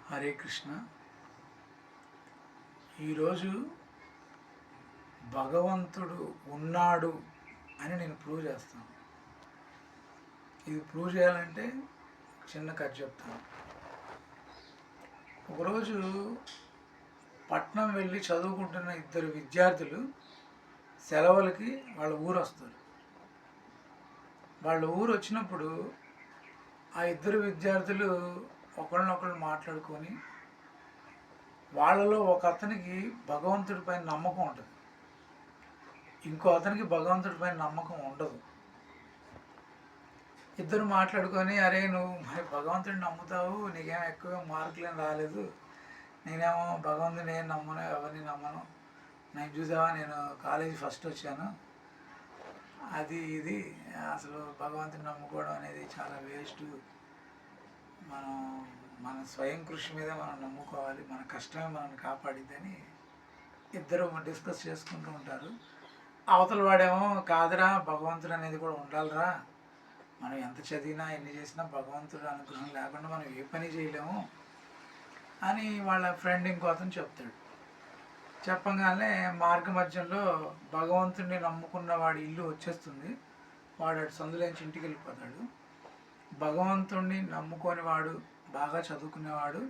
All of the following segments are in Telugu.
హరే కృష్ణ. ఈరోజు భగవంతుడు ఉన్నాడు అని నేను ప్రూవ్ చేస్తాను. ఇది ప్రూవ్ చేయాలంటే చిన్న కథ చెప్తాను. ఒకరోజు పట్నం వెళ్ళి చదువుకుంటున్న ఇద్దరు విద్యార్థులు సెలవులకి వాళ్ళ ఊరు వస్తారు. వాళ్ళ ఊరు వచ్చినప్పుడు ఆ ఇద్దరు విద్యార్థులు ఒకళ్ళనొకళ్ళు మాట్లాడుకొని, వాళ్ళలో ఒక అతనికి భగవంతుడి పైన నమ్మకం ఉంటుంది, ఇంకో అతనికి భగవంతుడి పైన నమ్మకం ఉండదు. ఇద్దరు మాట్లాడుకొని, అరే నువ్వు మరి భగవంతుడిని నమ్ముతావు, నీకేమో ఎక్కువ మార్కులేం రాలేదు, నేనేమో భగవంతుని ఏం నమ్మను, ఎవరిని నమ్మను, నేను చూసావా నేను కాలేజీ ఫస్ట్ వచ్చాను, అది ఇది అసలు భగవంతుని నమ్ముకోవడం అనేది చాలా వేస్ట్, మన స్వయం కృషి మీద మనం నమ్ముకోవాలి, మన కష్టమే మనల్ని కాపాడిద్దని ఇద్దరు డిస్కస్ చేసుకుంటూ ఉంటారు. అవతల వాడేమో కాదురా, భగవంతుడు అనేది కూడా ఉండాలిరా, మనం ఎంత చదివినా ఎన్ని చేసినా భగవంతుడు అనుగ్రహం లేకుండా మనం ఏ పని చేయలేము అని వాళ్ళ ఫ్రెండ్ ఇంకో అతను చెప్తాడు. చెప్పగానే మార్గ మధ్యంలో భగవంతుడిని నమ్ముకున్న వాడి ఇల్లు వచ్చేస్తుంది. వాడు అటు సందులోంచి ఇంటికి వెళ్ళిపోతాడు. భగవంతుడిని నమ్ముకొని వాడు, బాగా చదువుకునేవాడు,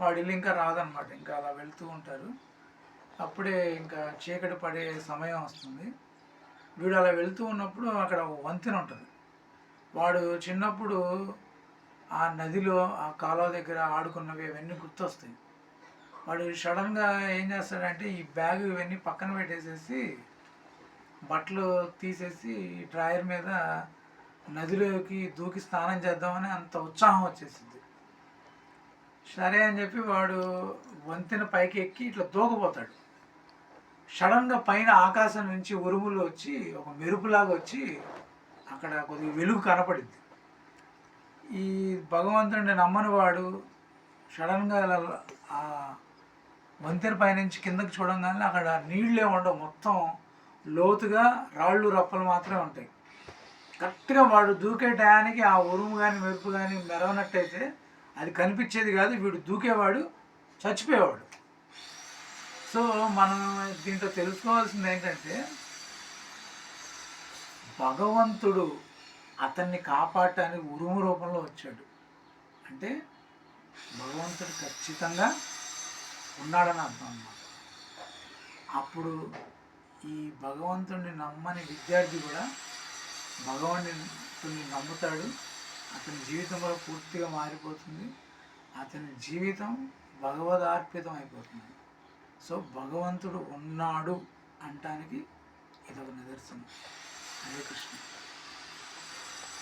వాడి ఇల్లు ఇంకా రాదనమాట. ఇంకా అలా వెళ్తూ ఉంటారు. అప్పుడే ఇంకా చీకటి పడే సమయం వస్తుంది. వీడు అలా వెళ్తూ ఉన్నప్పుడు అక్కడ ఒక వంతెన ఉంటుంది. వాడు చిన్నప్పుడు ఆ నదిలో ఆ కాలువ దగ్గర ఆడుకున్నవి అవన్నీ గుర్తొస్తాయి. వాడు సడన్గా ఏం చేస్తాడంటే ఈ బ్యాగ్ ఇవన్నీ పక్కన పెట్టేసేసి బట్టలు తీసేసి డ్రాయర్ మీద నదిలోకి దూకి స్నానం చేద్దామని అంత ఉత్సాహం వచ్చేసింది. సరే అని చెప్పి వాడు వంతెన పైకి ఎక్కి ఇట్లా దూకపోతాడు. సడన్గా పైన ఆకాశం నుంచి ఉరుములు వచ్చి ఒక మెరుపులాగా వచ్చి అక్కడ కొద్దిగా వెలుగు కనపడింది. ఈ భగవంతుడిని నమ్మని వాడు సడన్గా ఆ వంతెన పైనుంచి కిందకి చూడంగానే అక్కడ నీళ్ళే ఉండవు, మొత్తం లోతుగా రాళ్ళు రప్పలు మాత్రమే ఉంటాయి. కరెక్ట్గా వాడు దూకే టయానికి ఆ ఉరుము కానీ మెరుపు కానీ మెరవనట్టయితే అది కనిపించేది కాదు, వీడు దూకేవాడు చచ్చిపోయేవాడు. సో మనం దీంట్లో తెలుసుకోవాల్సింది ఏంటంటే, భగవంతుడు అతన్ని కాపాడటానికి ఉరుము రూపంలో వచ్చాడు అంటే భగవంతుడు ఖచ్చితంగా ఉన్నాడని అర్థం అన్నమాట. అప్పుడు ఈ భగవంతుడిని నమ్మని విద్యార్థి కూడా భగవంతుడిని నమ్ముతాడు. అతని జీవితం కూడా పూర్తిగా మారిపోతుంది. అతని జీవితం భగవదార్పితం అయిపోతుంది. సో భగవంతుడు ఉన్నాడు అంటానికి ఇదొక నిదర్శనం. హరే కృష్ణ.